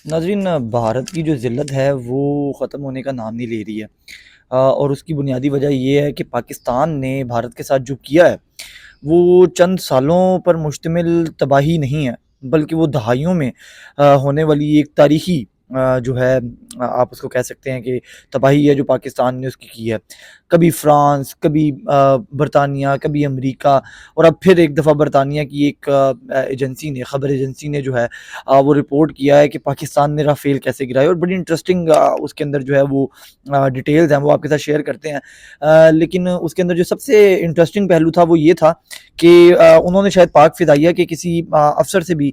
ناظرین، بھارت کی جو ذلت ہے وہ ختم ہونے کا نام نہیں لے رہی ہے، اور اس کی بنیادی وجہ یہ ہے کہ پاکستان نے بھارت کے ساتھ جو کیا ہے وہ چند سالوں پر مشتمل تباہی نہیں ہے، بلکہ وہ دہائیوں میں ہونے والی ایک تاریخی جو ہے، آپ اس کو کہہ سکتے ہیں کہ تباہی ہے جو پاکستان نے اس کی ہے۔ کبھی فرانس، کبھی برطانیہ، کبھی امریکہ، اور اب پھر ایک دفعہ برطانیہ کی ایک ایجنسی نے، خبر ایجنسی نے جو ہے وہ رپورٹ کیا ہے کہ پاکستان نے رافیل کیسے گرائے، اور بڑی انٹرسٹنگ اس کے اندر جو ہے وہ ڈیٹیلز ہیں، وہ آپ کے ساتھ شیئر کرتے ہیں۔ لیکن اس کے اندر جو سب سے انٹرسٹنگ پہلو تھا وہ یہ تھا کہ انہوں نے شاید پاک فضائیہ کے کسی افسر سے بھی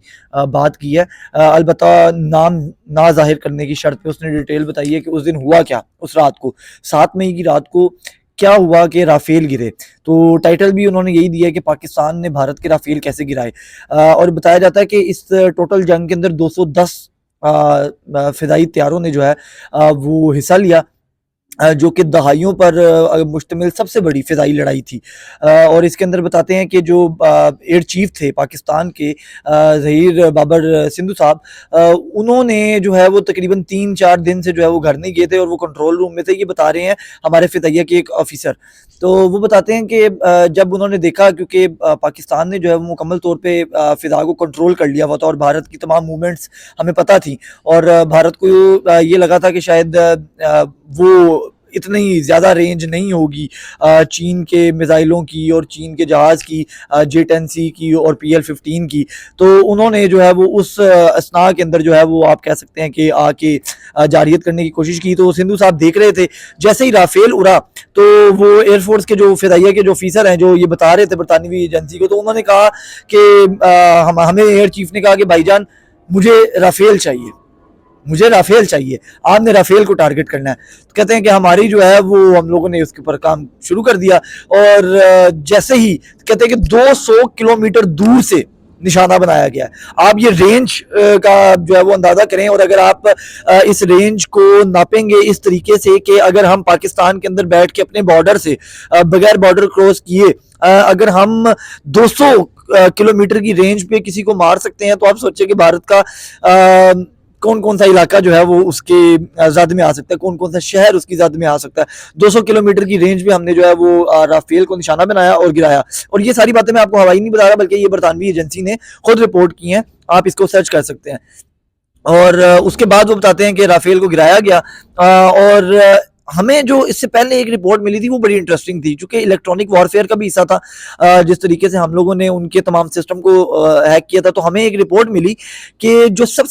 بات کی ہے، البتہ نام نہ ظاہر کرنے کی شرط پہ اس نے ڈیٹیل بتائی ہے کہ اس دن ہوا کیا، اس رات کو 7 مئی کی رات کو کیا ہوا کہ رافیل گرے۔ تو ٹائٹل بھی انہوں نے یہی دیا ہے کہ پاکستان نے بھارت کے رافیل کیسے گرائے، اور بتایا جاتا ہے کہ اس ٹوٹل جنگ کے اندر 210 فضائی طیاروں نے جو ہے وہ حصہ لیا، جو کہ دہائیوں پر مشتمل سب سے بڑی فضائی لڑائی تھی۔ اور اس کے اندر بتاتے ہیں کہ جو ایئر چیف تھے پاکستان کے، ظہیر بابر سندھو صاحب، انہوں نے جو ہے وہ تقریباً 3-4 دن سے جو ہے وہ گھر نہیں گئے تھے، اور وہ کنٹرول روم میں تھے۔ یہ بتا رہے ہیں ہمارے فضائیہ کے ایک آفیسر۔ تو وہ بتاتے ہیں کہ جب انہوں نے دیکھا، کیونکہ پاکستان نے جو ہے وہ مکمل طور پہ فضا کو کنٹرول کر لیا ہوا تھا، اور بھارت کی تمام موومنٹس ہمیں پتہ تھیں، اور بھارت کو یہ لگا تھا کہ شاید وہ اتنی زیادہ رینج نہیں ہوگی چین کے میزائلوں کی، اور چین کے جہاز کی، J-10C کی اور PL-15 کی۔ تو انہوں نے جو ہے وہ اس اثناء کے اندر جو ہے وہ آپ کہہ سکتے ہیں کہ آ کے جارحیت کرنے کی کوشش کی۔ تو سندھو صاحب دیکھ رہے تھے، جیسے ہی رافیل اڑا تو وہ ایئر فورس کے جو فضائیہ کے جو آفیسر ہیں، جو یہ بتا رہے تھے برطانوی ایجنسی کو، تو انہوں نے کہا کہ ہمیں ایئر چیف نے کہا کہ بھائی جان مجھے رافیل چاہیے، مجھے رافیل چاہیے، آپ نے رافیل کو ٹارگٹ کرنا ہے۔ تو کہتے ہیں کہ ہماری جو ہے وہ ہم لوگوں نے اس کے اوپر کام شروع کر دیا، اور جیسے ہی کہتے ہیں کہ 200 کلومیٹر دور سے نشانہ بنایا گیا ہے۔ آپ یہ رینج کا جو ہے وہ اندازہ کریں، اور اگر آپ اس رینج کو ناپیں گے اس طریقے سے کہ اگر ہم پاکستان کے اندر بیٹھ کے اپنے بارڈر سے بغیر بارڈر کراس کیے اگر ہم 200 کلومیٹر کی رینج پہ کسی کو مار سکتے ہیں، تو آپ سوچیں کہ بھارت کا کون کون سا علاقہ جو ہے وہ اس کے زد میں آ سکتا ہے، کون کون سا شہر اس کی زد میں آ سکتا ہے۔ 200 کلومیٹر کی رینج میں ہم نے جو ہے وہ رافیل کو نشانہ بنایا اور گرایا۔ اور یہ ساری باتیں میں آپ کو ہوائی نہیں بتا رہا، بلکہ یہ برطانوی ایجنسی نے خود رپورٹ کی ہیں، آپ اس کو سرچ کر سکتے ہیں۔ اور اس کے بعد وہ بتاتے ہیں کہ رافیل کو گرایا گیا، اور ہمیں جو اس سے پہلے ایک رپورٹ ملی تھی وہ بڑی انٹرسٹنگ تھی، چونکہ الیکٹرانک وارفیئر کا بھی حصہ تھا، جس طریقے سے ہم لوگوں نے ان کے تمام سسٹم کو ہیک کیا تھا۔ تو ہمیں ایک رپورٹ ملی کہ جو سب